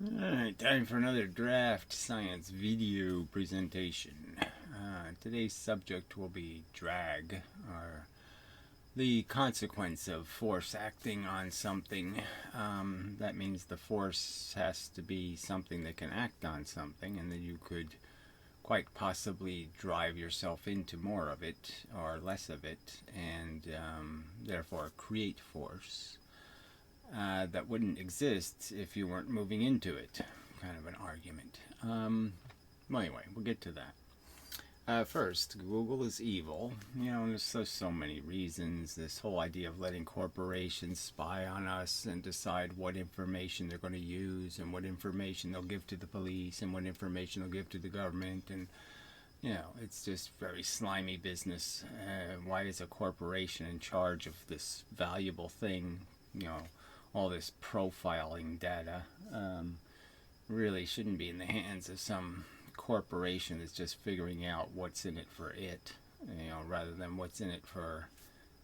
Alright, time for another draft science video presentation. Today's subject will be drag, or the consequence of force acting on something. That means the force has to be something that can act on something, and that you could quite possibly drive yourself into more of it or less of it, and therefore create force that wouldn't exist if you weren't moving into it. Kind of an argument. Well, anyway, we'll get to that. First, Google is evil. There's so many reasons. This whole idea of letting corporations spy on us and decide what information they're going to use and what information they'll give to the police and what information they'll give to the government. And, it's just very slimy business. Why is a corporation in charge of this valuable thing? All this profiling data really shouldn't be in the hands of some corporation that's just figuring out what's in it for it, rather than what's in it for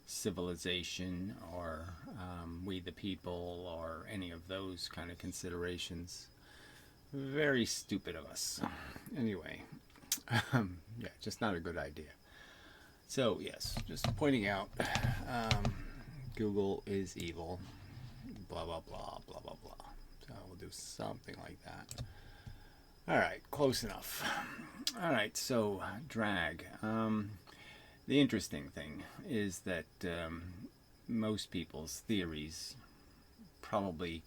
civilization or we the people or any of those kind of considerations. Very stupid of us. Anyway, yeah, just not a good idea. So, yes, just pointing out Google is evil. Blah, blah, blah, blah, blah, blah. So we'll do something like that. All right, close enough. All right, so drag. The interesting thing is that most people's theories probably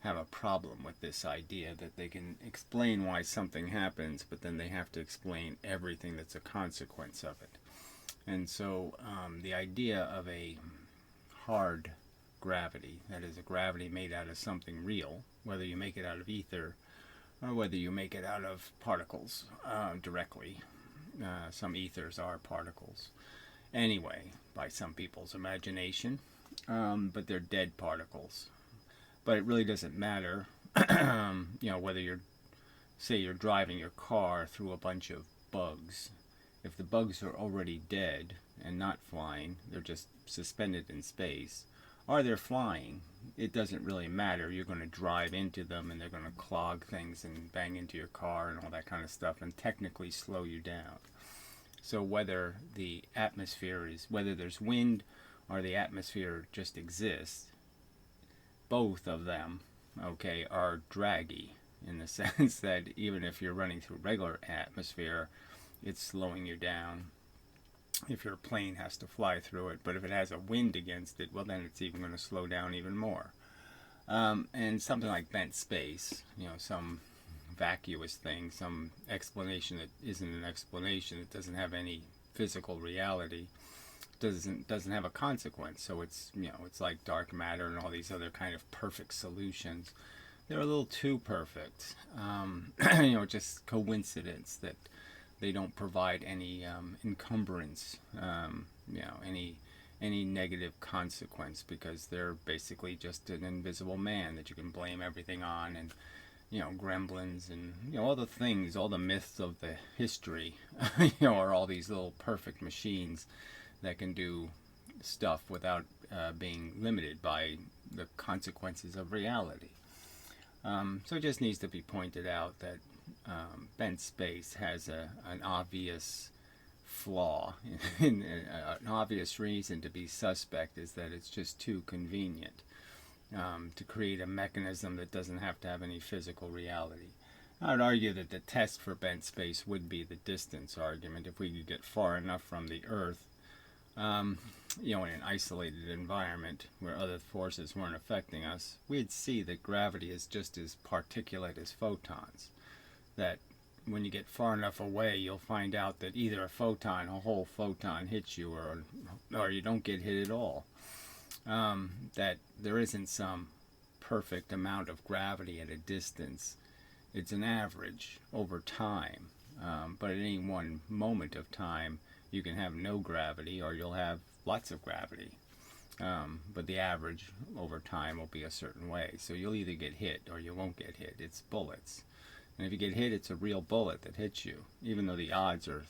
have a problem with this idea that they can explain why something happens, but then they have to explain everything that's a consequence of it. And so the idea of a hard gravity, that is, a gravity made out of something real, whether you make it out of ether or whether you make it out of particles directly. Some ethers are particles. Anyway, by some people's imagination, but they're dead particles. But it really doesn't matter, whether you're driving your car through a bunch of bugs. If the bugs are already dead and not flying, they're just suspended in space, or they're flying, it doesn't really matter. You're going to drive into them and they're going to clog things and bang into your car and all that kind of stuff and technically slow you down. So whether there's wind or the atmosphere just exists, both of them, okay, are draggy in the sense that even if you're running through regular atmosphere, it's slowing you down if your plane has to fly through it. But if it has a wind against it, well, then it's even going to slow down even more. And something like bent space, some vacuous thing, some explanation that isn't an explanation, that doesn't have any physical reality, doesn't have a consequence. So it's like dark matter and all these other kind of perfect solutions. They're a little too perfect. Just coincidence that they don't provide any encumbrance, any negative consequence, because they're basically just an invisible man that you can blame everything on, and gremlins and all the things, all the myths of the history, are all these little perfect machines that can do stuff without being limited by the consequences of reality. So it just needs to be pointed out that bent space has an obvious flaw. An obvious reason to be suspect is that it's just too convenient to create a mechanism that doesn't have to have any physical reality. I would argue that the test for bent space would be the distance argument. If we could get far enough from the Earth, in an isolated environment where other forces weren't affecting us, we'd see that gravity is just as particulate as photons. That when you get far enough away, you'll find out that either a whole photon hits you, or you don't get hit at all. That there isn't some perfect amount of gravity at a distance. It's an average over time. But at any one moment of time, you can have no gravity or you'll have lots of gravity. But the average over time will be a certain way. So you'll either get hit or you won't get hit. It's bullets. And if you get hit, it's a real bullet that hits you, even though the odds are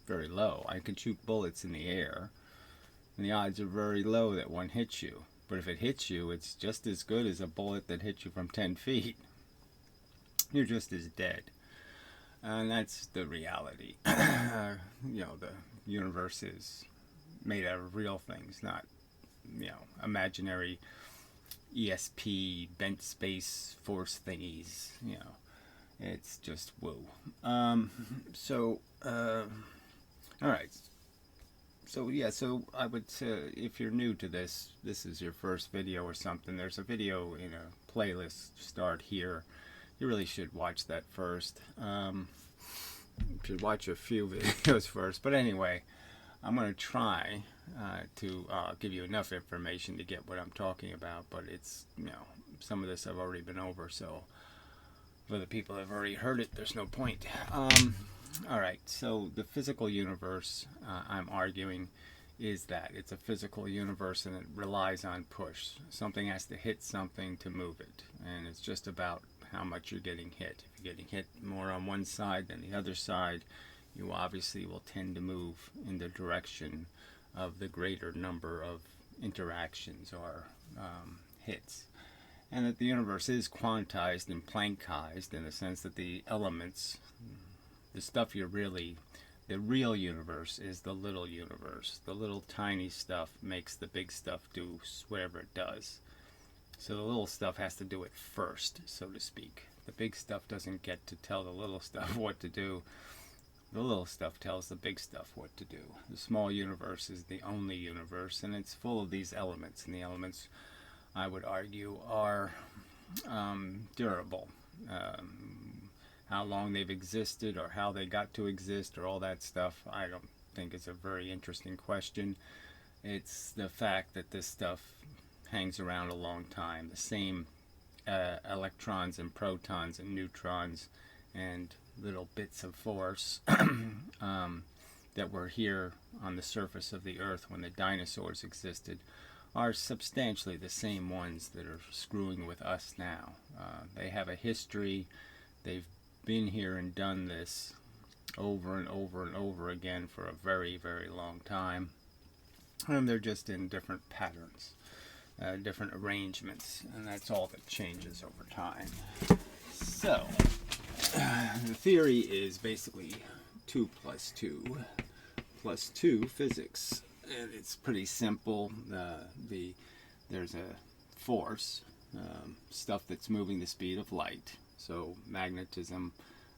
very low. I can shoot bullets in the air, and the odds are very low that one hits you. But if it hits you, it's just as good as a bullet that hits you from 10 feet. you're just as dead. And that's the reality. The universe is made out of real things, not, imaginary ESP, bent space, force thingies. It's just woo. All right. So I would say, if you're new to this is your first video or something, there's a video in a playlist, start here. You really should watch that first. You should watch a few videos first. But anyway, I'm going to try to give you enough information to get what I'm talking about. But it's, some of this I've already been over. So for the people that have already heard it, there's no point. Alright, so the physical universe, I'm arguing, is that it's a physical universe and it relies on push. Something has to hit something to move it, and it's just about how much you're getting hit. If you're getting hit more on one side than the other side, you obviously will tend to move in the direction of the greater number of interactions or hits. And that the universe is quantized and Planckized in the sense that the elements, the stuff the real universe is the little universe. The little tiny stuff makes the big stuff do whatever it does. So the little stuff has to do it first, so to speak. The big stuff doesn't get to tell the little stuff what to do. The little stuff tells the big stuff what to do. The small universe is the only universe, and it's full of these elements. And the elements, I would argue, are durable. How long they've existed or how they got to exist or all that stuff, I don't think it's a very interesting question. It's the fact that this stuff hangs around a long time. The same electrons and protons and neutrons and little bits of force that were here on the surface of the earth when the dinosaurs existed are substantially the same ones that are screwing with us now. They have a history. They've been here and done this over and over and over again for a very, very long time. And they're just in different patterns, different arrangements, and that's all that changes over time. So, the theory is basically 2 plus 2 plus 2 physics. And it's pretty simple. There's a force, stuff that's moving the speed of light. So magnetism,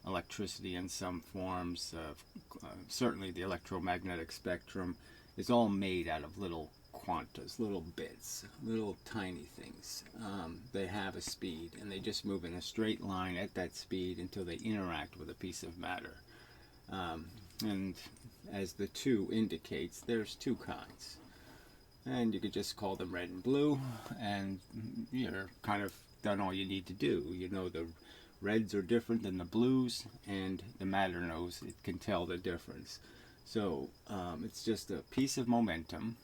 electricity in some forms, certainly the electromagnetic spectrum, is all made out of little quantas, little bits, little tiny things. They have a speed, and they just move in a straight line at that speed until they interact with a piece of matter. And as the 2 indicates, there's 2 kinds. And you could just call them red and blue, and you're kind of done all you need to do. You know the reds are different than the blues, and the matter knows it can tell the difference. So it's just a piece of momentum,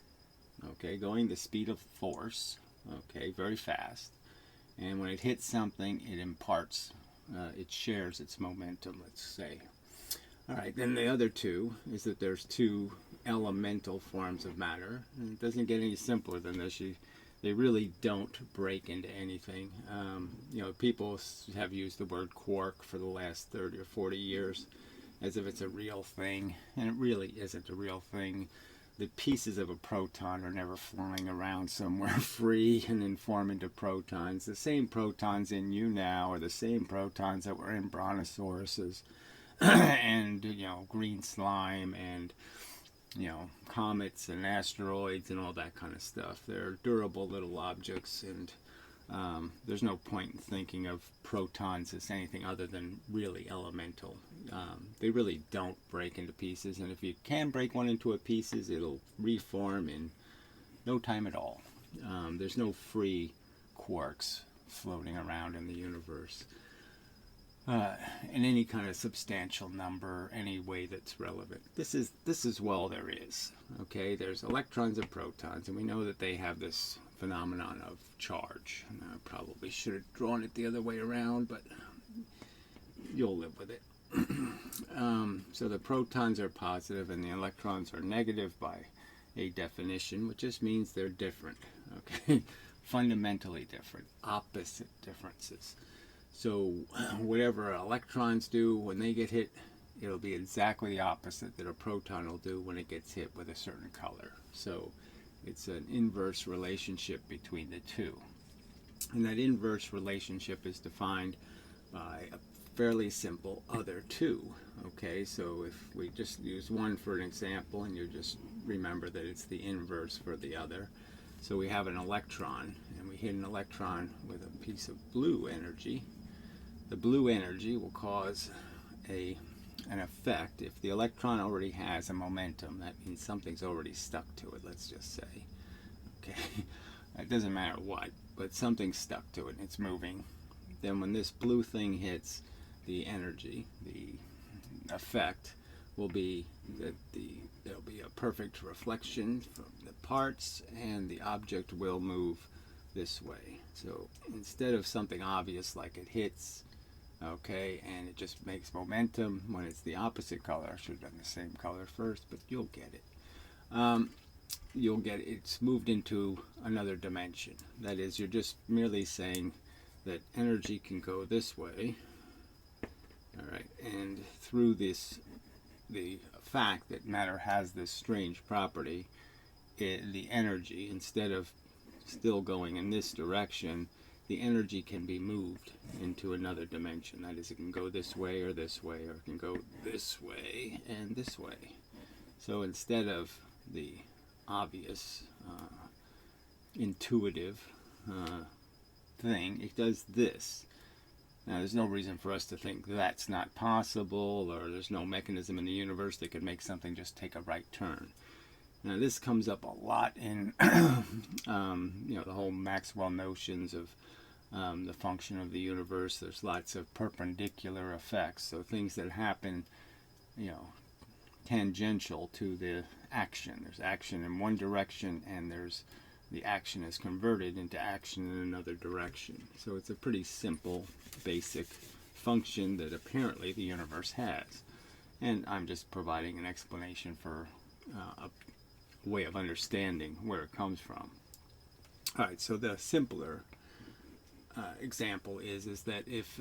okay, going the speed of force, okay, very fast. And when it hits something, it imparts, it shares its momentum, let's say. All right, then the other 2 is that there's 2 elemental forms of matter. And it doesn't get any simpler than this. They really don't break into anything. People have used the word quark for the last 30 or 40 years as if it's a real thing, and it really isn't a real thing. The pieces of a proton are never flying around somewhere free and then form into protons. The same protons in you now are the same protons that were in brontosauruses and, green slime and, comets and asteroids and all that kind of stuff. They're durable little objects, and there's no point in thinking of protons as anything other than really elemental. They really don't break into pieces, and if you can break one into pieces, it'll reform in no time at all. There's no free quarks floating around in the universe in any kind of substantial number, any way that's relevant. This is well there is. Okay, there's electrons and protons, and we know that they have this phenomenon of charge. And I probably should have drawn it the other way around, but you'll live with it. So the protons are positive and the electrons are negative by a definition, which just means they're different. Okay, fundamentally different, opposite differences. So whatever electrons do when they get hit, it'll be exactly the opposite that a proton will do when it gets hit with a certain color. So it's an inverse relationship between the two. And that inverse relationship is defined by a fairly simple other two. Okay, so if we just use one for an example, and you just remember that it's the inverse for the other. So we have an electron, and we hit an electron with a piece of blue energy. The blue energy will cause an effect. If the electron already has a momentum, that means something's already stuck to it, let's just say. Okay, it doesn't matter what, but something's stuck to it and it's moving. Then when this blue thing hits, the energy, the effect will be that there'll be a perfect reflection from the parts, and the object will move this way. So instead of something obvious like it hits, okay, and it just makes momentum when it's the opposite color. I should have done the same color first, but you'll get it. You'll get it. It's moved into another dimension. That is, you're just merely saying that energy can go this way, all right, and through this, the fact that matter has this strange property, the energy, instead of still going in this direction, the energy can be moved into another dimension. That is, it can go this way, or it can go this way and this way. So instead of the obvious, intuitive thing, it does this. Now, there's no reason for us to think that's not possible, or there's no mechanism in the universe that could make something just take a right turn. Now, this comes up a lot in the whole Maxwell notions of the function of the universe. There's lots of perpendicular effects, so things that happen, tangential to the action. There's action in one direction, and the action is converted into action in another direction. So it's a pretty simple, basic function that apparently the universe has. And I'm just providing an explanation for a way of understanding where it comes from. All right, so the simpler example is that if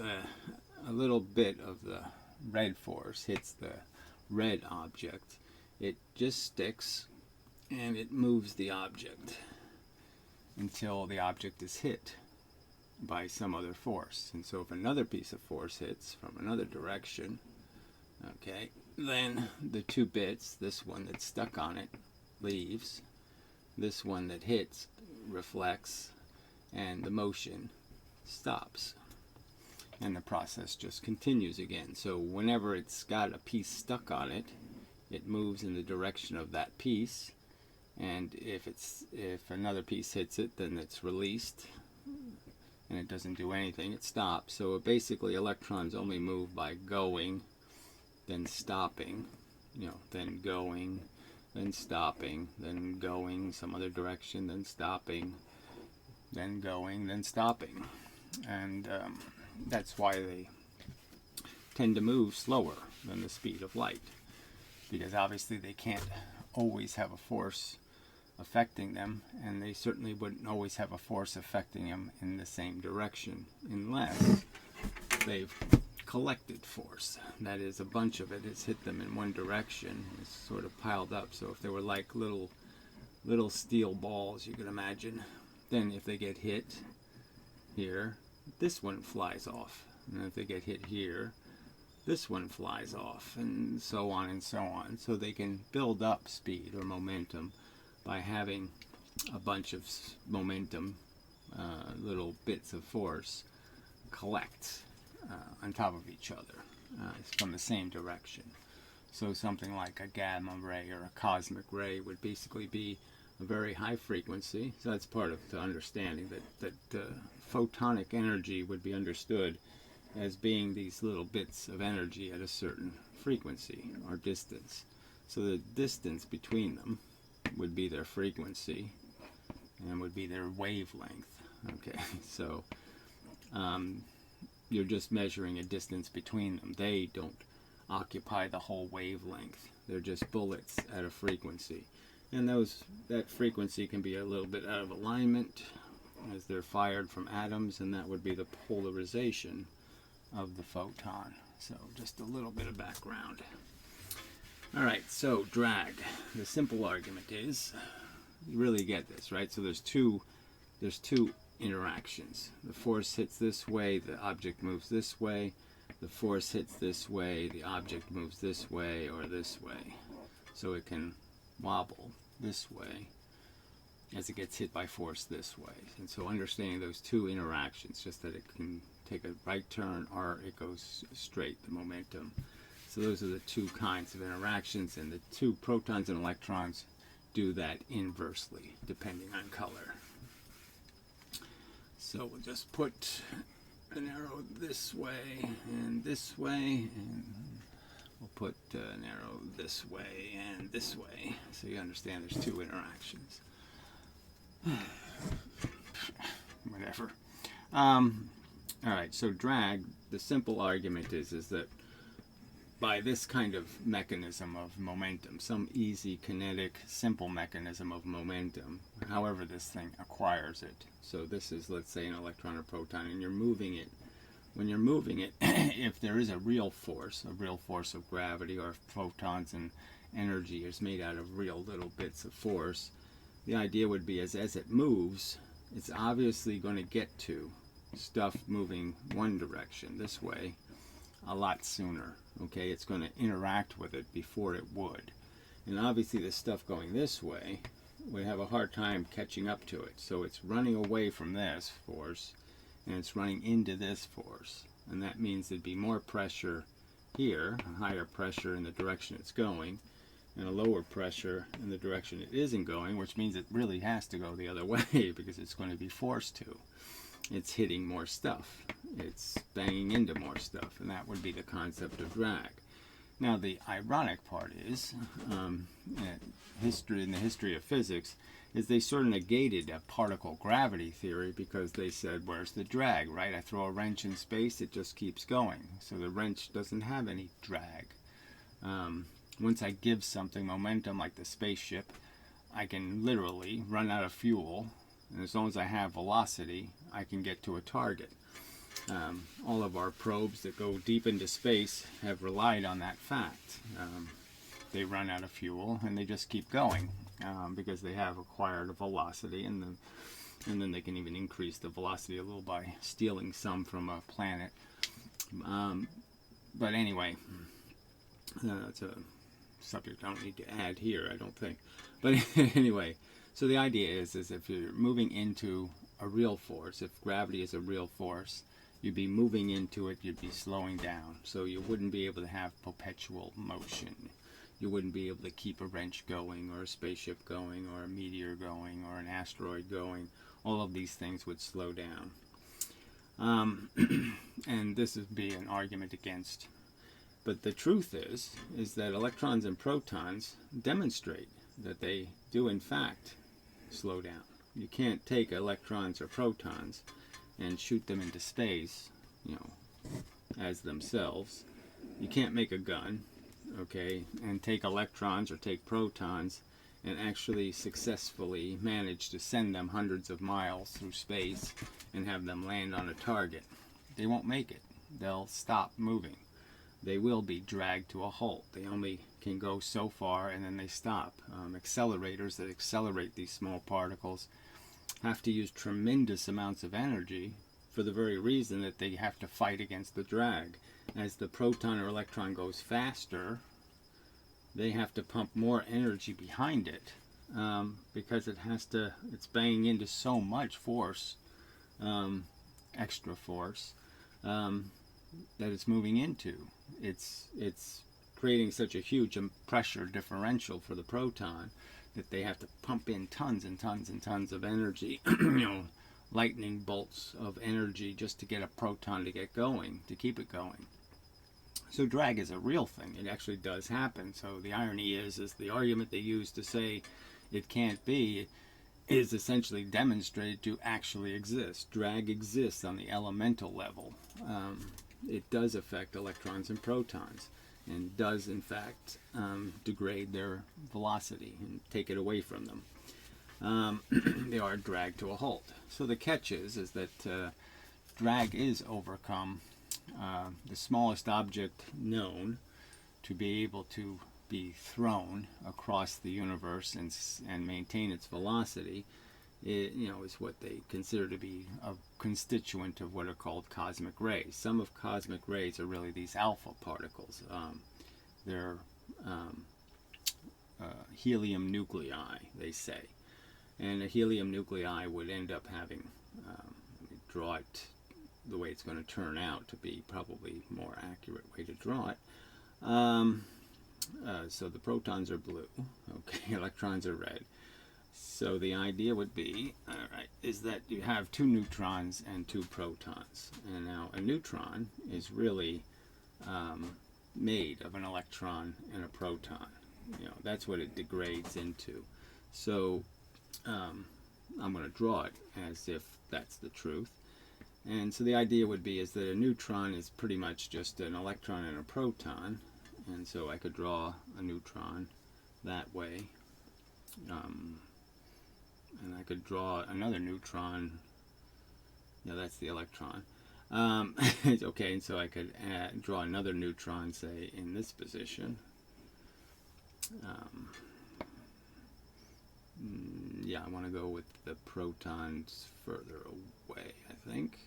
a little bit of the red force hits the red object, it just sticks and it moves the object until the object is hit by some other force. And so if another piece of force hits from another direction, okay, then the two bits, this one that's stuck on it leaves, this one that hits reflects, and the motion stops, and the process just continues again. So whenever it's got a piece stuck on it, it moves in the direction of that piece, and if another piece hits it, then it's released and it doesn't do anything, it stops. So basically electrons only move by going, then stopping, then going, then stopping, then going some other direction, then stopping, then going, then stopping. And that's why they tend to move slower than the speed of light, because obviously they can't always have a force affecting them, and they certainly wouldn't always have a force affecting them in the same direction unless they've collected force. That is, a bunch of it has hit them in one direction. It's sort of piled up. So if they were like little steel balls, you could imagine, then if they get hit here, this one flies off. And if they get hit here, this one flies off, and so on and so on. So they can build up speed or momentum by having a bunch of momentum, little bits of force, collect on top of each other from the same direction. So something like a gamma ray or a cosmic ray would basically be a very high frequency. So that's part of the understanding that photonic energy would be understood as being these little bits of energy at a certain frequency or distance. So the distance between them would be their frequency and would be their wavelength. Okay, so you're just measuring a distance between them. They don't occupy the whole wavelength. They're just bullets at a frequency. And that frequency can be a little bit out of alignment as they're fired from atoms, and that would be the polarization of the photon. So just a little bit of background. All right, so drag. The simple argument is, you really get this, right? So there's two interactions. The force hits this way, the object moves this way. The force hits this way, the object moves this way or this way. So it can wobble this way as it gets hit by force this way. And so understanding those two interactions, just that it can take a right turn or it goes straight, the momentum. So those are the two kinds of interactions, and the two protons and electrons do that inversely, depending on color. So we'll just put an arrow this way, and we'll put an arrow this way and this way, so you understand there's two interactions. Whatever. Alright, so drag, the simple argument is that by this kind of mechanism of momentum, some easy, kinetic, simple mechanism of momentum, however this thing acquires it. So this is, let's say, an electron or proton, and you're moving it. When you're moving it, if there is a real force of gravity, or if photons and energy is made out of real little bits of force, the idea would be as it moves, it's obviously going to get to stuff moving one direction, this way, a lot sooner. Okay, it's going to interact with it before it would. And obviously the stuff going this way would have a hard time catching up to it. So it's running away from this force, and it's running into this force. And that means there'd be more pressure here, a higher pressure in the direction it's going, and a lower pressure in the direction it isn't going, which means it really has to go the other way because it's going to be forced to. It's hitting more stuff. It's banging into more stuff, and that would be the concept of drag. Now, the ironic part is, in the history of physics, is they sort of negated a particle gravity theory because they said, where's the drag, right? I throw a wrench in space, it just keeps going. So the wrench doesn't have any drag. Once I give something momentum, like the spaceship, I can literally run out of fuel, and as long as I have velocity, I can get to a target. All of our probes that go deep into space have relied on that fact. They run out of fuel and they just keep going because they have acquired a velocity, and then they can even increase the velocity a little by stealing some from a planet. But anyway, that's a subject I don't need to add here, I don't think. But anyway, so the idea is if you're moving into a real force, if gravity is a real force, you'd be moving into it, you'd be slowing down. So you wouldn't be able to have perpetual motion. You wouldn't be able to keep a wrench going, or a spaceship going, or a meteor going, or an asteroid going. All of these things would slow down. And this would be an argument against. But the truth is that electrons and protons demonstrate that they do in fact slow down. You can't take electrons or protons and shoot them into space, as themselves. You can't make a gun, okay, and take electrons or take protons and actually successfully manage to send them hundreds of miles through space and have them land on a target. They won't make it. They'll stop moving. They will be dragged to a halt. They only can go so far and then they stop. Accelerators that accelerate these small particles have to use tremendous amounts of energy for the very reason that they have to fight against the drag. As the proton or electron goes faster, they have to pump more energy behind it because it's banging into so much force, extra force, that it's moving into. It's creating such a huge pressure differential for the proton that they have to pump in tons and tons and tons of energy, lightning bolts of energy just to get a proton to get going, to keep it going. So drag is a real thing. It actually does happen. So the irony is the argument they use to say it can't be is essentially demonstrated to actually exist. Drag exists on the elemental level. It does affect electrons and protons, and does in fact degrade their velocity and take it away from them. They are dragged to a halt. So the catch is that drag is overcome the smallest object known to be able to be thrown across the universe and maintain its velocity, is what they consider to be a constituent of what are called cosmic rays. Some of cosmic rays are really these alpha particles. They're helium nuclei, they say. And a helium nuclei would end up having, draw it the way it's going to turn out to be probably more accurate way to draw it. So the protons are blue, okay, electrons are red. So the idea would be, is that you have 2 neutrons and 2 protons. And now a neutron is really made of an electron and a proton. That's what it degrades into. So I'm going to draw it as if that's the truth. And so the idea would be is that a neutron is pretty much just an electron and a proton. And so I could draw a neutron that way. And I could draw another neutron. That's the electron. Okay, and so I could draw another neutron, say, in this position. I want to go with the protons further away, I think.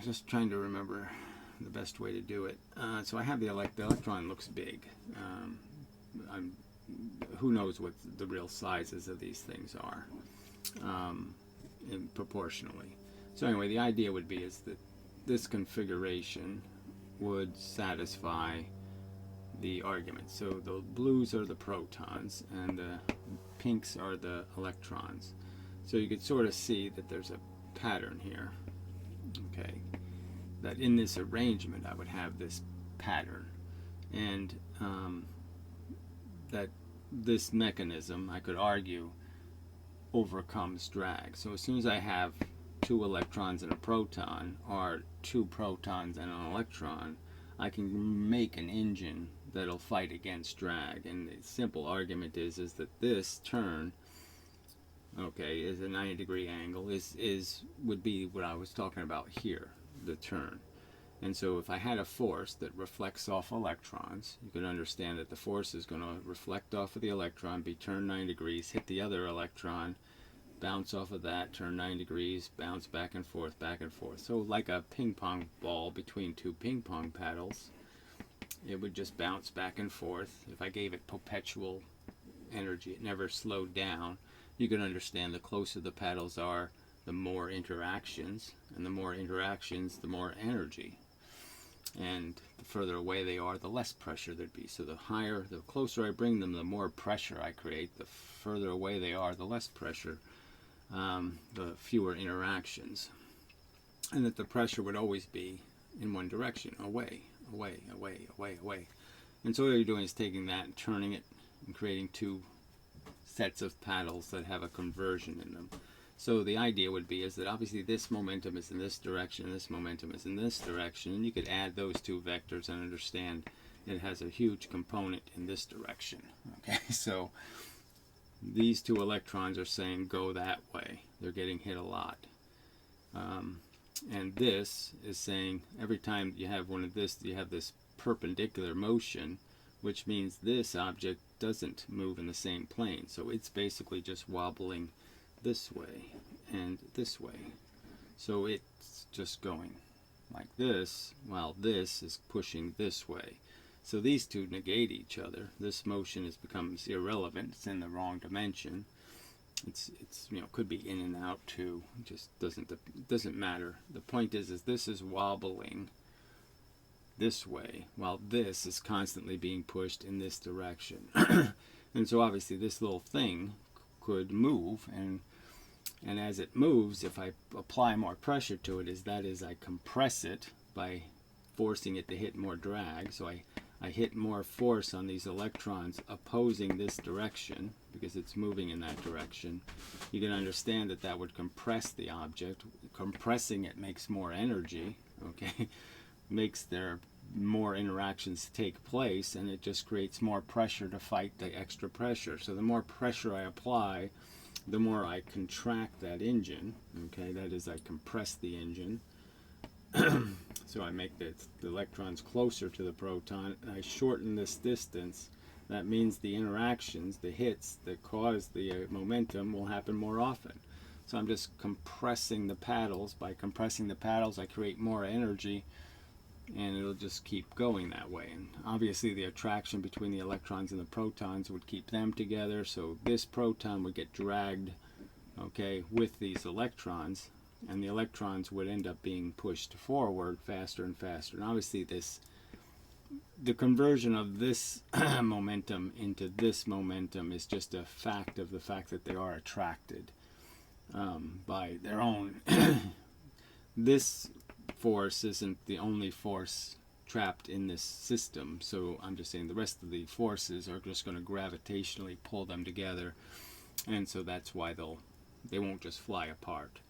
Just trying to remember the best way to do it. So I have the electron looks big. Who knows what the real sizes of these things are proportionally. So anyway, the idea would be is that this configuration would satisfy the argument. So the blues are the protons and the pinks are the electrons. So you could sort of see that there's a pattern here. Okay, that in this arrangement I would have this pattern, and that this mechanism, I could argue, overcomes drag. So as soon as I have 2 electrons and a proton, or 2 protons and an electron, I can make an engine that'll fight against drag. And the simple argument is that this turn, okay, is a 90-degree angle, would be what I was talking about here, the turn. And so if I had a force that reflects off electrons, you could understand that the force is going to reflect off of the electron, be turned 90 degrees, hit the other electron, bounce off of that, turn 90 degrees, bounce back and forth, back and forth. So like a ping pong ball between 2 ping pong paddles, it would just bounce back and forth. If I gave it perpetual energy, it never slowed down. You can understand the closer the paddles are, the more interactions, and the more interactions, the more energy. And the further away they are, the less pressure there'd be. So the closer I bring them, the more pressure I create. The further away they are, the less pressure, the fewer interactions. And that the pressure would always be in one direction, away, away, away, away, away. And so what you're doing is taking that and turning it and creating 2 sets of paddles that have a conversion in them. So the idea would be is that obviously this momentum is in this direction, this momentum is in this direction, and you could add those 2 vectors and understand it has a huge component in this direction. Okay, so these 2 electrons are saying go that way. They're getting hit a lot. And this is saying every time you have one of this, you have this perpendicular motion, which means this object doesn't move in the same plane. So it's basically just wobbling this way and this way. So it's just going like this while this is pushing this way. So these 2 negate each other. This motion becomes irrelevant. It's in the wrong dimension. It's could be in and out too. It just doesn't matter. The point is this is wobbling this way while this is constantly being pushed in this direction. And so obviously this little thing could move, and as it moves, if I apply more pressure to it, I compress it by forcing it to hit more drag. So I hit more force on these electrons opposing this direction because it's moving in that direction. You can understand that would compress the object. Compressing it makes more energy, okay? Makes there more interactions take place, and it just creates more pressure to fight the extra pressure. So the more pressure I apply, the more I contract that engine, okay? That is, I compress the engine. So I make the electrons closer to the proton, and I shorten this distance. That means the interactions, the hits that cause the momentum will happen more often. So I'm just compressing the paddles. By compressing the paddles, I create more energy, and it'll just keep going that way. And obviously the attraction between the electrons and the protons would keep them together, so this proton would get dragged, okay, with these electrons, and the electrons would end up being pushed forward faster and faster. And obviously the conversion of this momentum into this momentum is just a fact of the fact that they are attracted by their own. This force isn't the only force trapped in this system, so I'm just saying the rest of the forces are just going to gravitationally pull them together, and so that's why they won't just fly apart.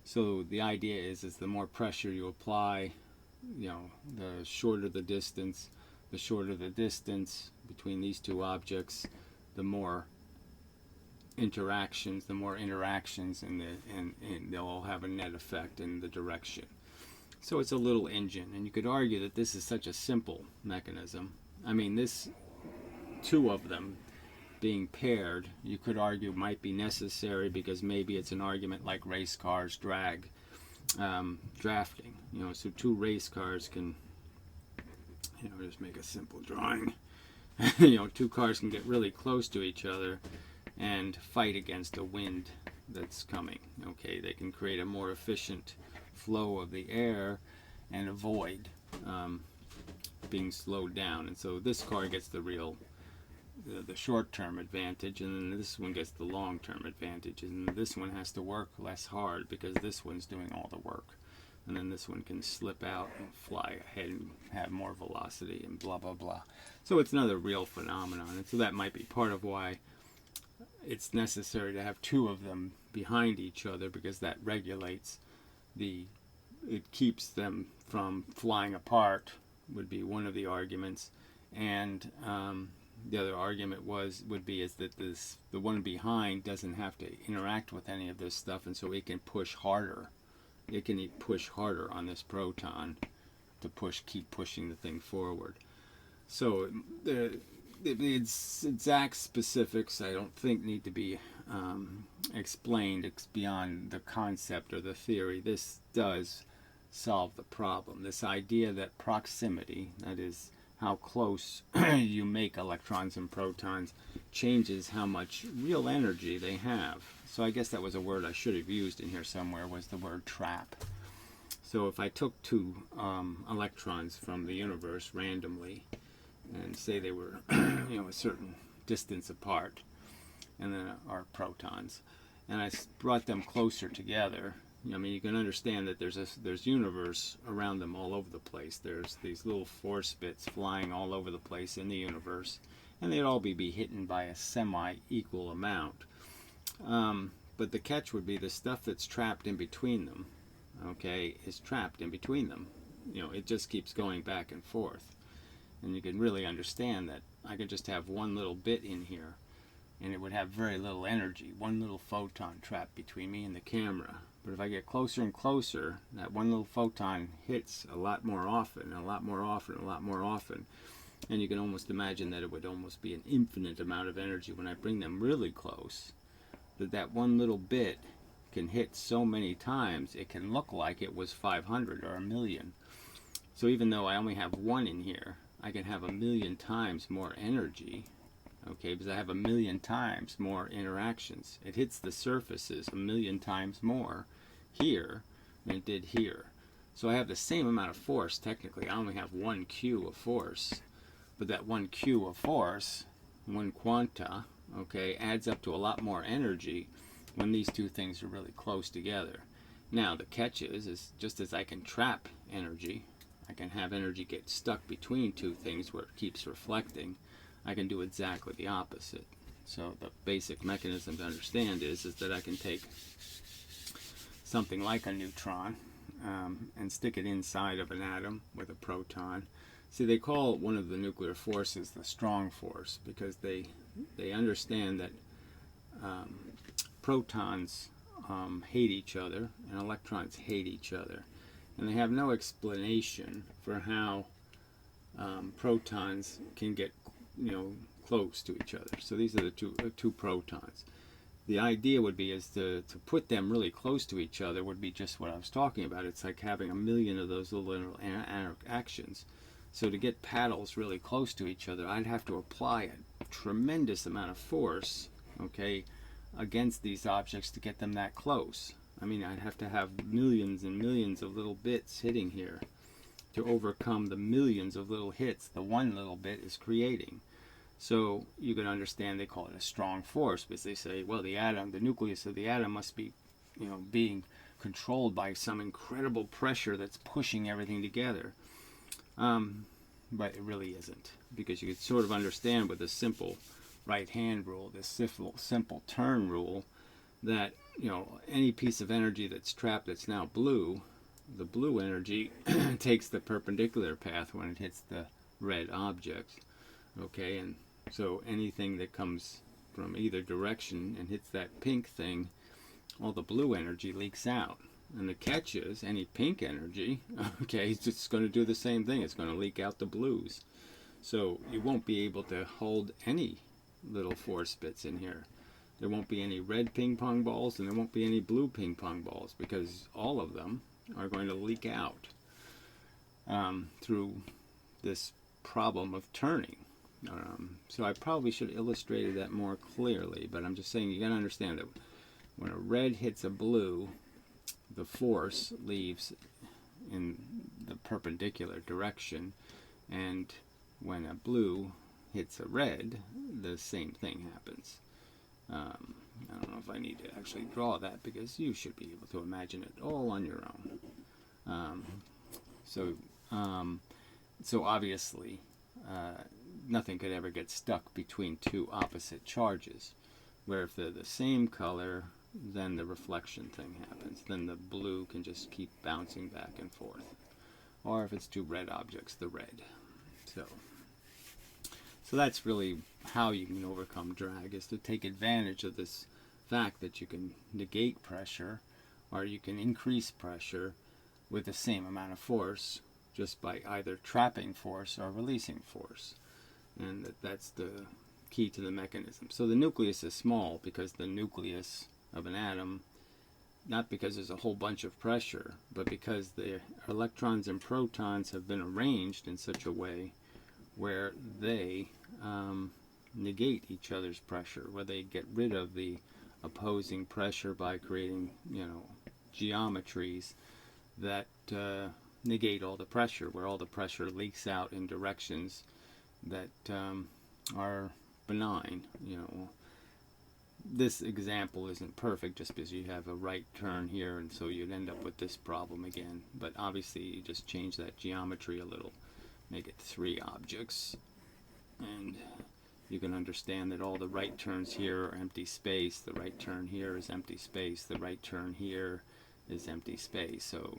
So the idea is the more pressure you apply, you know, the shorter the distance between these two objects, the more interactions, and they'll all have a net effect in the direction. So it's a little engine, and you could argue that this is such a simple mechanism. I mean, this two of them being paired, you could argue might be necessary because maybe it's an argument like race cars drag drafting. You know, so two race cars can, you know, just make a simple drawing. You know, two cars can get really close to each other and fight against a wind that's coming. Okay, they can create a more efficient flow of the air and avoid being slowed down. And so this car gets the short-term advantage, and then this one gets the long-term advantage, and this one has to work less hard because this one's doing all the work, and then this one can slip out and fly ahead and have more velocity and blah blah blah. So it's another real phenomenon, and so that might be part of why it's necessary to have two of them behind each other, because that regulates it keeps them from flying apart, would be one of the arguments. And the other argument would be that the one behind doesn't have to interact with any of this stuff, and so it can push harder. It can push harder on this proton to keep pushing the thing forward. So the exact specifics, I don't think, need to be explained. It's beyond the concept or the theory. This does solve the problem. This idea that proximity, that is how close you make electrons and protons, changes how much real energy they have. So I guess that was a word I should have used in here somewhere, was the word trap. So if I took two electrons from the universe randomly, and say they were you know, a certain distance apart, and then are protons, and I brought them closer together, I mean, you can understand that there's universe around them all over the place. There's these little force bits flying all over the place in the universe, and they'd all be hidden by a semi-equal amount. But the catch would be the stuff that's trapped in between them, okay, is trapped in between them. You know, it just keeps going back and forth. And you can really understand that I could just have one little bit in here, and it would have very little energy, one little photon trapped between me and the camera. But if I get closer and closer, that one little photon hits a lot more often, a lot more often, a lot more often. And you can almost imagine that it would almost be an infinite amount of energy when I bring them really close. That one little bit can hit so many times, it can look like it was 500 or a million. So even though I only have one in here, I can have 1,000,000 times more energy, okay, because I have 1,000,000 times more interactions. It hits the surfaces 1,000,000 times more here than it did here. So I have the same amount of force. Technically, I only have one Q of force, but that one Q of force, one quanta, okay, adds up to a lot more energy when these two things are really close together. Now the catch is just as I can trap energy, I can have energy get stuck between two things where it keeps reflecting, I can do exactly the opposite. So the basic mechanism to understand is that I can take something like a neutron and stick it inside of an atom with a proton. See, they call one of the nuclear forces the strong force because they understand that protons hate each other and electrons hate each other. and they have no explanation for how protons can get, close to each other. So these are the two protons. The idea would be is to put them really close to each other would be just what I was talking about. It's like having a million of those little actions. So to get paddles really close to each other, I'd have to apply a tremendous amount of force, okay, against these objects to get them that close. I mean, I'd have to have millions and millions of little bits hitting here to overcome the millions of little hits the one little bit is creating. So you can understand they call it a strong force, because they say, well, the atom, the nucleus of the atom must be, being controlled by some incredible pressure that's pushing everything together. But it really isn't, because you could sort of understand with a simple right-hand rule, this simple turn rule, that any piece of energy that's trapped that's now blue, the blue energy takes the perpendicular path when it hits the red object. Okay, and so anything that comes from either direction and hits that pink thing, all the blue energy leaks out. And the catch is, any pink energy, okay, it's just going to do the same thing. It's going to leak out the blues. So you won't be able to hold any little force bits in here. There won't be any red ping pong balls, and there won't be any blue ping pong balls, because all of them are going to leak out through this problem of turning. So I probably should have illustrated that more clearly, but I'm just saying you got to understand that when a red hits a blue, the force leaves in the perpendicular direction, and when a blue hits a red, the same thing happens. I don't know if I need to actually draw that, because you should be able to imagine it all on your own. So obviously, nothing could ever get stuck between two opposite charges, where if they're the same color, then the reflection thing happens. Then the blue can just keep bouncing back and forth. Or if it's two red objects, the red. So that's really how you can overcome drag, is to take advantage of this fact that you can negate pressure, or you can increase pressure with the same amount of force, just by either trapping force or releasing force. And that's the key to the mechanism. So the nucleus is small because the nucleus of an atom, not because there's a whole bunch of pressure, but because the electrons and protons have been arranged in such a way where they negate each other's pressure, where they get rid of the opposing pressure by creating, geometries that negate all the pressure, where all the pressure leaks out in directions that are benign. This example isn't perfect just because you have a right turn here, and so you'd end up with this problem again. But obviously you just change that geometry a little, make it 3 objects, and you can understand that all the right turns here are empty space, the right turn here is empty space, the right turn here is empty space. So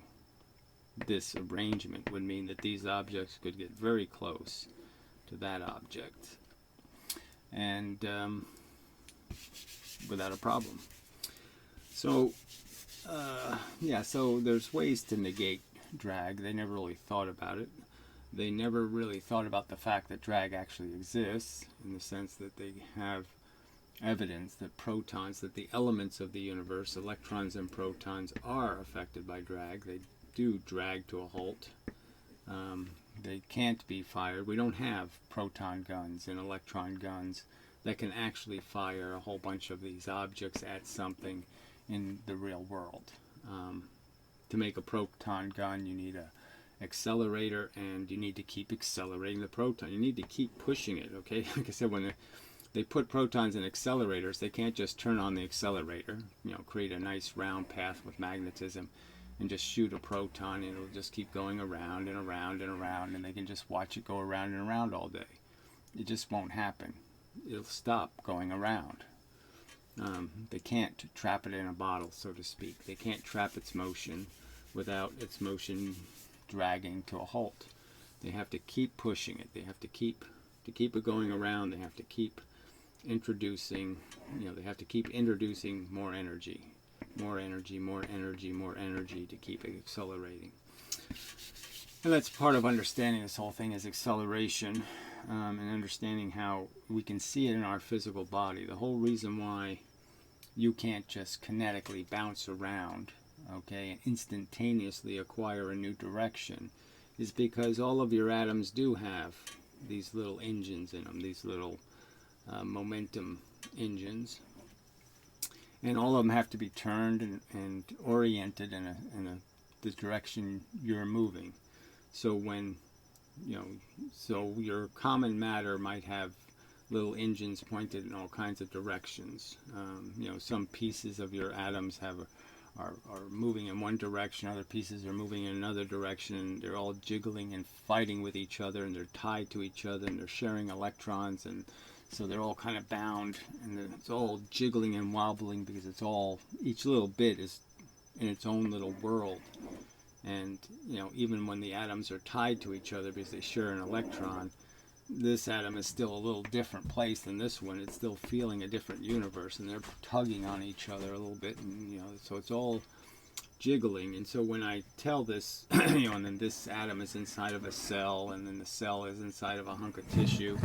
this arrangement would mean that these objects could get very close to that object, and without a problem. So so there's ways to negate drag. They never really thought about it. They never really thought about the fact that drag actually exists, in the sense that they have evidence that protons, that the elements of the universe, electrons and protons, are affected by drag. They do drag to a halt. They can't be fired. We don't have proton guns and electron guns that can actually fire a whole bunch of these objects at something in the real world. To make a proton gun, you need a accelerator, and you need to keep accelerating the proton. You need to keep pushing it, okay? Like I said, when they put protons in accelerators, they can't just turn on the accelerator, create a nice round path with magnetism and just shoot a proton, and it'll just keep going around and around and around, and they can just watch it go around and around all day. It just won't happen. It'll stop going around. They can't trap it in a bottle, so to speak. They can't trap its motion without its motion dragging to a halt. They have to keep pushing it. They have to keep it going around. They have to keep introducing, they have to keep introducing more energy, more energy, more energy, more energy to keep it accelerating. And that's part of understanding this whole thing is acceleration, and understanding how we can see it in our physical body. The whole reason why you can't just kinetically bounce around, okay, and instantaneously acquire a new direction is because all of your atoms do have these little engines in them, these little momentum engines. And all of them have to be turned and oriented in the direction you're moving. So when, so your common matter might have little engines pointed in all kinds of directions. Some pieces of your atoms are moving in one direction, other pieces are moving in another direction, and they're all jiggling and fighting with each other, and they're tied to each other, and they're sharing electrons, and so they're all kind of bound, and it's all jiggling and wobbling because each little bit is in its own little world. And, even when the atoms are tied to each other because they share an electron, this atom is still a little different place than this one. It's still feeling a different universe, and they're tugging on each other a little bit, and, so it's all jiggling. And so when I tell this, and then this atom is inside of a cell, and then the cell is inside of a hunk of tissue.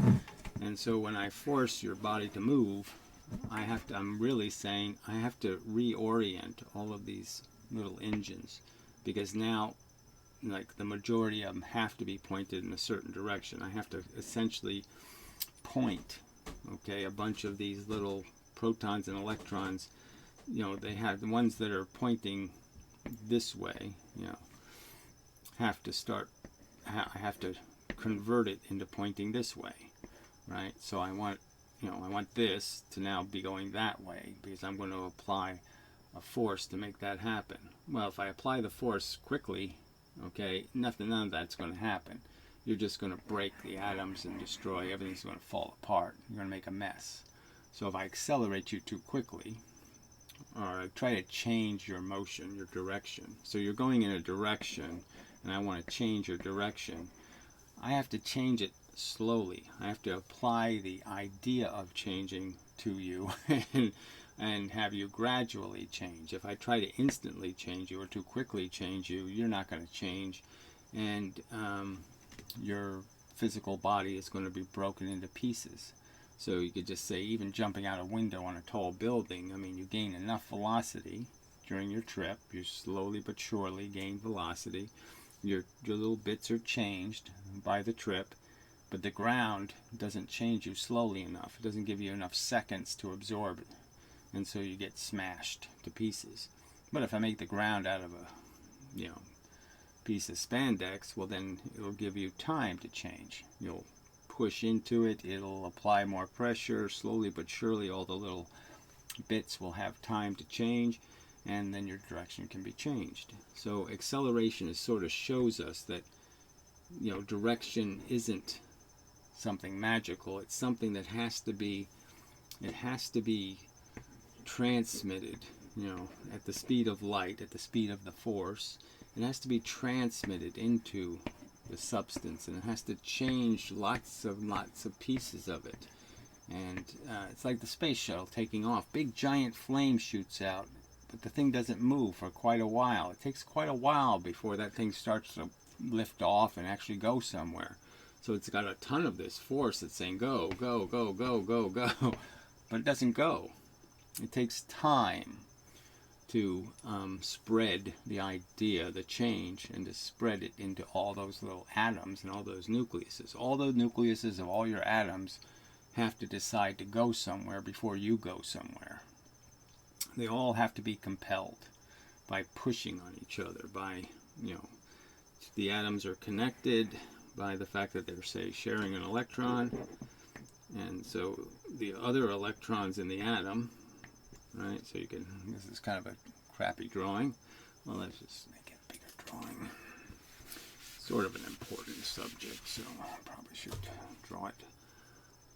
And so when I force your body to move, I'm really saying I have to reorient all of these little engines, because now, like, the majority of them have to be pointed in a certain direction. I have to essentially point, okay, a bunch of these little protons and electrons. They have the ones that are pointing this way, have to start, I have to convert it into pointing this way. Right, so I want this to now be going that way because I'm going to apply a force to make that happen. Well, if I apply the force quickly, okay, none of that's going to happen. You're just going to break the atoms and destroy. Everything's going to fall apart. You're going to make a mess. So if I accelerate you too quickly, or I try to change your motion, your direction, so you're going in a direction, and I want to change your direction, I have to change it slowly. I have to apply the idea of changing to you and have you gradually change. If I try to instantly change you or too quickly change you, you're not going to change, and your physical body is going to be broken into pieces. So you could just say, even jumping out a window on a tall building, you gain enough velocity during your trip. You slowly but surely gain velocity. Your little bits are changed by the trip, but the ground doesn't change you slowly enough. It doesn't give you enough seconds to absorb it, and so you get smashed to pieces. But if I make the ground out of a piece of spandex, well, then it'll give you time to change. You'll push into it, it'll apply more pressure. Slowly but surely all the little bits will have time to change, and then your direction can be changed. So acceleration sort of shows us that direction isn't something magical. It's something that has to be transmitted, at the speed of light, at the speed of the force. It has to be transmitted into the substance, and it has to change lots of pieces of it. And it's like the space shuttle taking off. Big giant flame shoots out, but the thing doesn't move for quite a while. It takes quite a while before that thing starts to lift off and actually go somewhere. So it's got a ton of this force that's saying go, go, go, go, go, go, but it doesn't go. It takes time to spread the idea, the change, and to spread it into all those little atoms and all those nucleuses. All the nucleuses of all your atoms have to decide to go somewhere before you go somewhere. They all have to be compelled by pushing on each other, by, the atoms are connected by the fact that they're, say, sharing an electron, and so the other electrons in the atom, right, so this is kind of a crappy drawing. Well, let's just make it a bigger drawing. Sort of an important subject, so I probably should draw it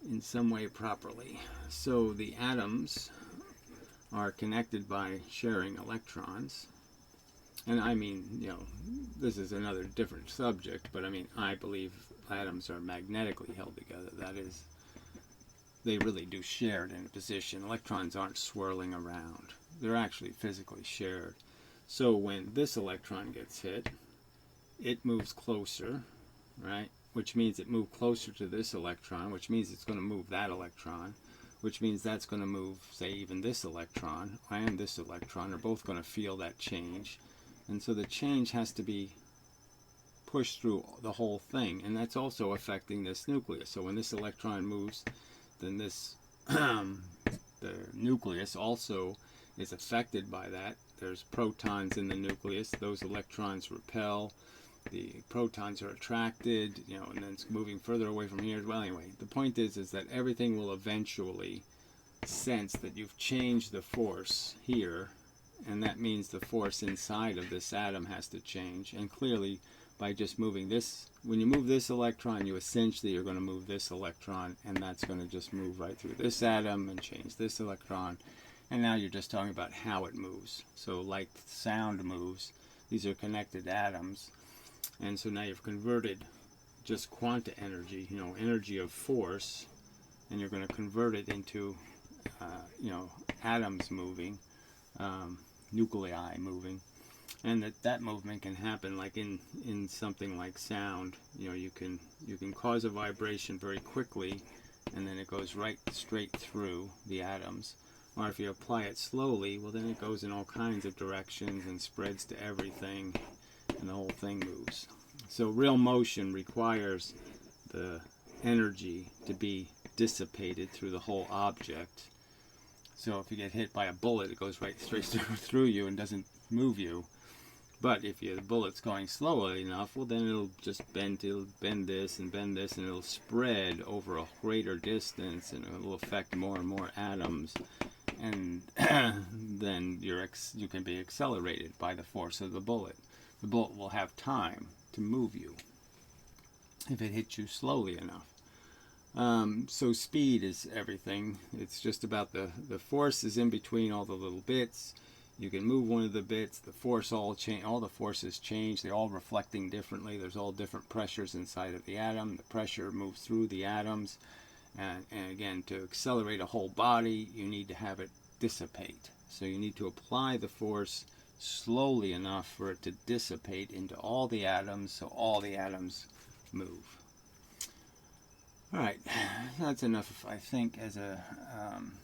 in some way properly. So the atoms are connected by sharing electrons. And this is another different subject, but I believe atoms are magnetically held together. That is, they really do share it in a position. Electrons aren't swirling around. They're actually physically shared. So when this electron gets hit, it moves closer, right? Which means it moved closer to this electron, which means it's going to move that electron, which means that's going to move, say, even this electron and this electron are both going to feel that change. And so the change has to be pushed through the whole thing, and that's also affecting this nucleus. So when this electron moves, then this the nucleus also is affected by that. There's protons in the nucleus. Those electrons repel. The protons are attracted, and then it's moving further away from here. Well, anyway, the point is that everything will eventually sense that you've changed the force here, and that means the force inside of this atom has to change. And clearly, by just moving this, when you move this electron, you essentially are going to move this electron, and that's going to just move right through this atom and change this electron. And now you're just talking about how it moves. So like sound moves, these are connected atoms. And so now you've converted just quanta energy, energy of force, and you're going to convert it into, atoms moving, nuclei moving. And that movement can happen like in something like sound. You can cause a vibration very quickly, and then it goes right straight through the atoms. Or if you apply it slowly, well, then it goes in all kinds of directions and spreads to everything, and the whole thing moves. So real motion requires the energy to be dissipated through the whole object. So if you get hit by a bullet, it goes right straight through you and doesn't move you. But if the bullet's going slowly enough, well, then it'll just bend this, and it'll spread over a greater distance, and it'll affect more and more atoms. And then you can be accelerated by the force of the bullet. The bullet will have time to move you if it hits you slowly enough. So speed is everything. It's just about the force is in between all the little bits. You can move one of the bits, the force all the forces change, they're all reflecting differently. There's all different pressures inside of the atom. The pressure moves through the atoms. And again, to accelerate a whole body, you need to have it dissipate. So you need to apply the force slowly enough for it to dissipate into all the atoms, so all the atoms move. All right, that's enough, I think, as a...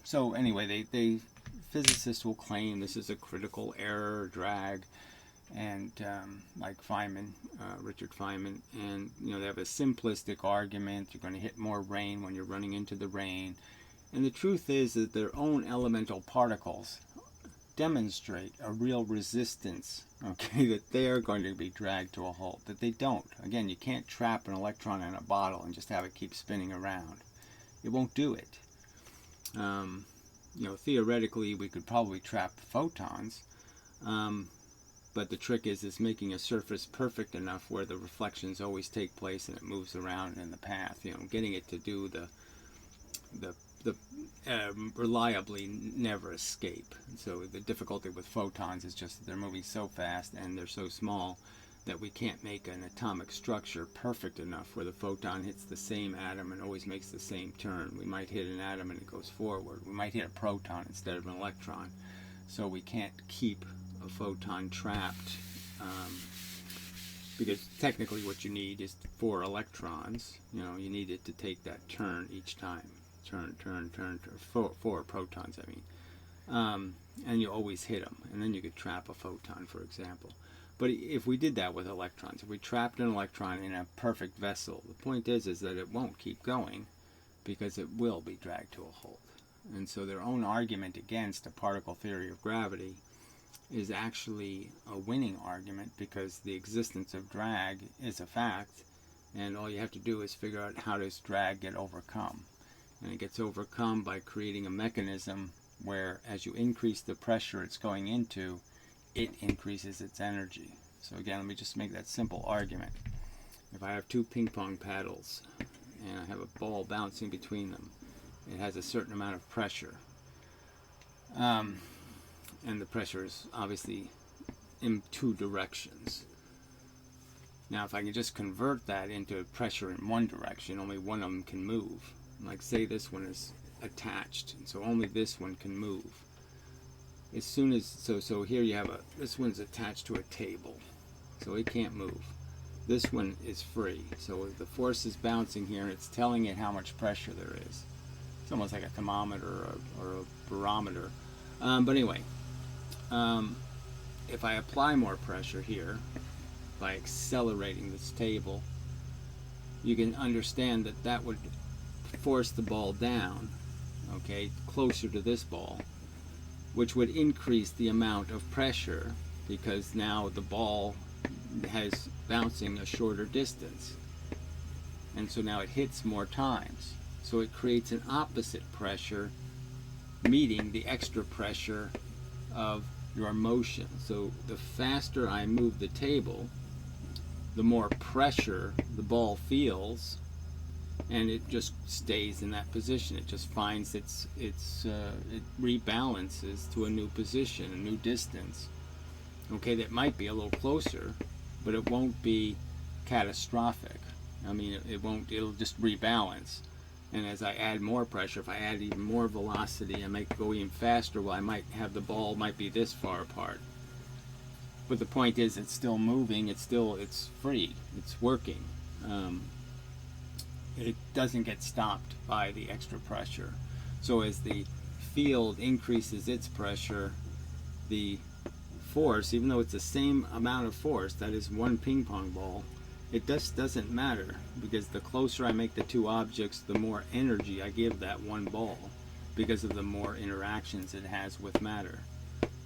so anyway, they physicists will claim this is a critical error, drag, and like Feynman, Richard Feynman, and they have a simplistic argument. You're going to hit more rain when you're running into the rain. And the truth is that their own elemental particles demonstrate a real resistance, okay, that they are going to be dragged to a halt, that they don't. Again, you can't trap an electron in a bottle and just have it keep spinning around. It won't do it. Theoretically, we could probably trap photons, but the trick is making a surface perfect enough where the reflections always take place and it moves around in the path. Getting it to do the reliably never escape. So the difficulty with photons is just that they're moving so fast and they're so small that we can't make an atomic structure perfect enough where the photon hits the same atom and always makes the same turn. We might hit an atom and it goes forward. We might hit a proton instead of an electron. So we can't keep a photon trapped because technically what you need is 4 electrons. You need it to take that turn each time. Turn, 4 protons, I mean. And you always hit them. And then you could trap a photon, for example. But if we did that with electrons, if we trapped an electron in a perfect vessel, the point is that it won't keep going because it will be dragged to a halt. And so their own argument against a particle theory of gravity is actually a winning argument because the existence of drag is a fact, and all you have to do is figure out how does drag get overcome. And it gets overcome by creating a mechanism where as you increase the pressure it's going into, it increases its energy. So again, let me just make that simple argument. If I have 2 ping pong paddles and I have a ball bouncing between them, it has a certain amount of pressure. And the pressure is obviously in 2 directions. Now if I can just convert that into pressure in one direction, only one of them can move. Like say this one is attached, and so only this one can move. As soon as, so here you have this one's attached to a table, so it can't move. This one is free. So the force is bouncing here, and it's telling it how much pressure there is. It's almost like a thermometer or a barometer. But anyway, if I apply more pressure here by accelerating this table, you can understand that that would force the ball down, okay, closer to this ball, which would increase the amount of pressure because now the ball has bouncing a shorter distance, and so now it hits more times, so it creates an opposite pressure meeting the extra pressure of your motion. So the faster I move the table, the more pressure the ball feels, and it just stays in that position. It just finds it rebalances to a new position, a new distance. Okay, that might be a little closer, but it won't be catastrophic. I mean, it'll just rebalance. And as I add more pressure, if I add even more velocity, I might go even faster. Well, I might have the ball might be this far apart. But the point is, it's still moving. It's free. It's working. It doesn't get stopped by the extra pressure. So as the field increases its pressure, the force, even though it's the same amount of force, that is one ping pong ball, it just doesn't matter, because the closer I make the two objects, the more energy I give that one ball, because of the more interactions it has with matter.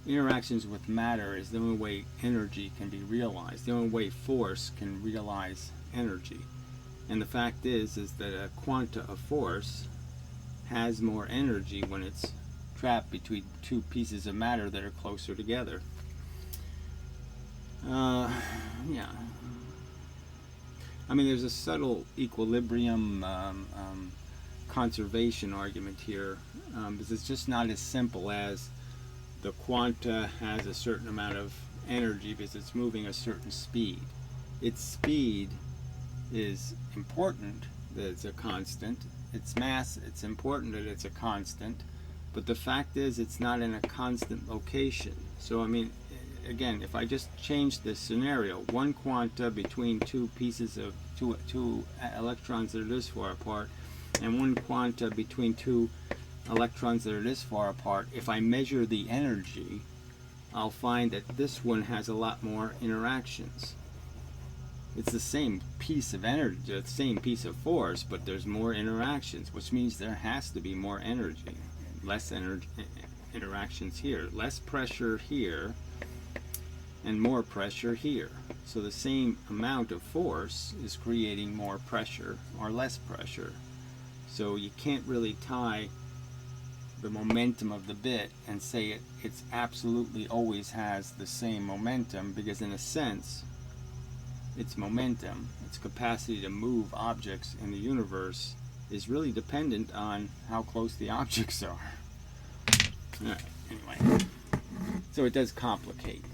Interactions with matter is the only way energy can be realized, the only way force can realize energy. And the fact is that a quanta of force has more energy when it's trapped between two pieces of matter that are closer together. Yeah. I mean, there's a subtle equilibrium conservation argument here, because it's just not as simple as the quanta has a certain amount of energy because it's moving a certain speed. Its speed is important that it's a constant. Its mass, it's important that it's a constant. But the fact is, it's not in a constant location. So, I mean, again, if I just change this scenario, one quanta between two pieces of two electrons that are this far apart, and one quanta between two electrons that are this far apart, if I measure the energy, I'll find that this one has a lot more interactions. It's the same piece of energy, the same piece of force, but there's more interactions, which means there has to be more energy. Less interactions here, less pressure here, and more pressure here. So the same amount of force is creating more pressure or less pressure. So you can't really tie the momentum of the bit and say it's absolutely always has the same momentum, because in a sense, its momentum, its capacity to move objects in the universe, is really dependent on how close the objects are. Alright, anyway. So it does complicate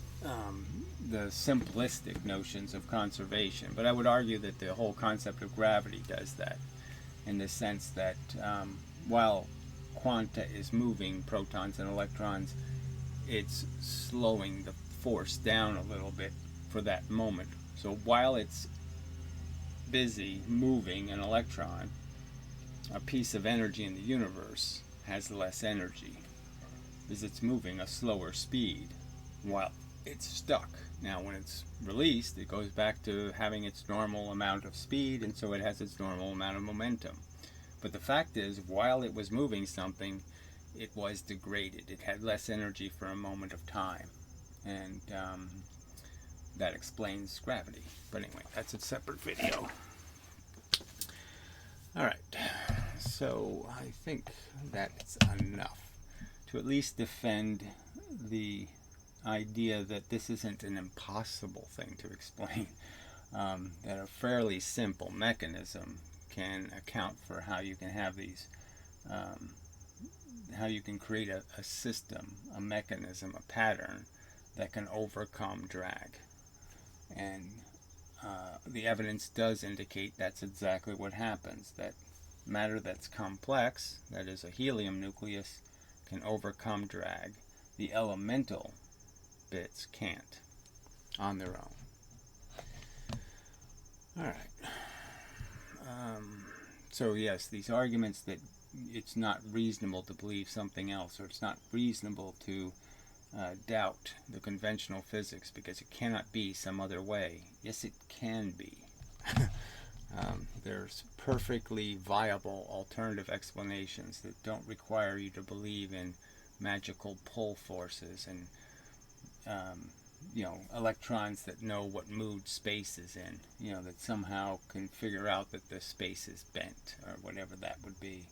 the simplistic notions of conservation, but I would argue that the whole concept of gravity does that, in the sense that while quanta is moving protons and electrons, it's slowing the force down a little bit for that moment. So while it's busy moving an electron, a piece of energy in the universe has less energy, because it's moving a slower speed while it's stuck. Now when it's released, it goes back to having its normal amount of speed, and so it has its normal amount of momentum. But the fact is, while it was moving something, it was degraded. It had less energy for a moment of time, and that explains gravity. But anyway, that's a separate video. Alright, so I think that's enough to at least defend the idea that this isn't an impossible thing to explain, that a fairly simple mechanism can account for how you can have these, how you can create a system, a mechanism, a pattern that can overcome drag. And the evidence does indicate that's exactly what happens, that matter that's complex, that is a helium nucleus, can overcome drag. The elemental bits can't on their own. All right. So yes, these arguments that it's not reasonable to believe something else, or it's not reasonable to doubt the conventional physics because it cannot be some other way. Yes, it can be. There's perfectly viable alternative explanations that don't require you to believe in magical pull forces and electrons that know what mood space is in, that somehow can figure out that the space is bent or whatever that would be.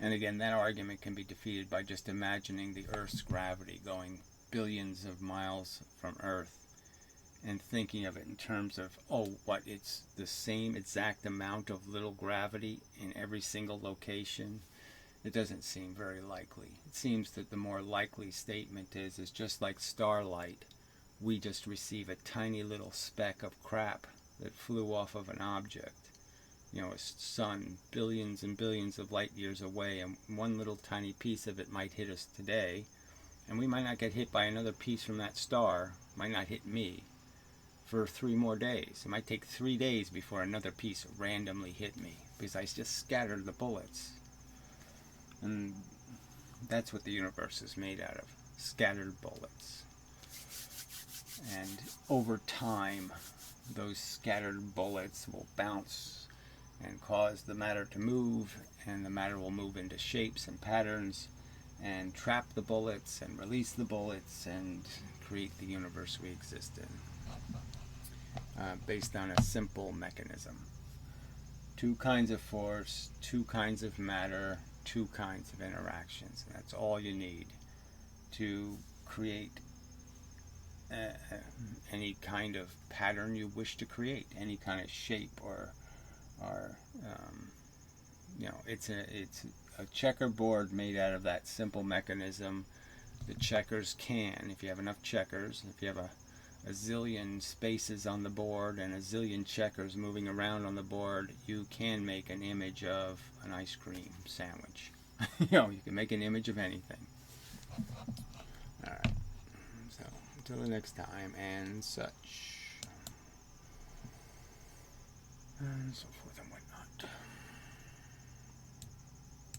And again, that argument can be defeated by just imagining the Earth's gravity going billions of miles from Earth and thinking of it in terms of, it's the same exact amount of little gravity in every single location. It doesn't seem very likely. It seems that the more likely statement is just like starlight. We just receive a tiny little speck of crap that flew off of an object. A sun billions and billions of light years away, and one little tiny piece of it might hit us today, and we might not get hit by another piece from that star, might not hit me, for 3 more days. It might take 3 days before another piece randomly hit me, because I just scattered the bullets. And that's what the universe is made out of, scattered bullets. And over time, those scattered bullets will bounce and cause the matter to move, and the matter will move into shapes and patterns and trap the bullets and release the bullets and create the universe we exist in, based on a simple mechanism. 2 kinds of force, 2 kinds of matter, 2 kinds of interactions. And that's all you need to create any kind of pattern you wish to create, any kind of shape or it's a checkerboard made out of that simple mechanism. The checkers can, if you have enough checkers, if you have a zillion spaces on the board and a zillion checkers moving around on the board, you can make an image of an ice cream sandwich. You can make an image of anything. Alright, so until the next time and such, and so forth and whatnot.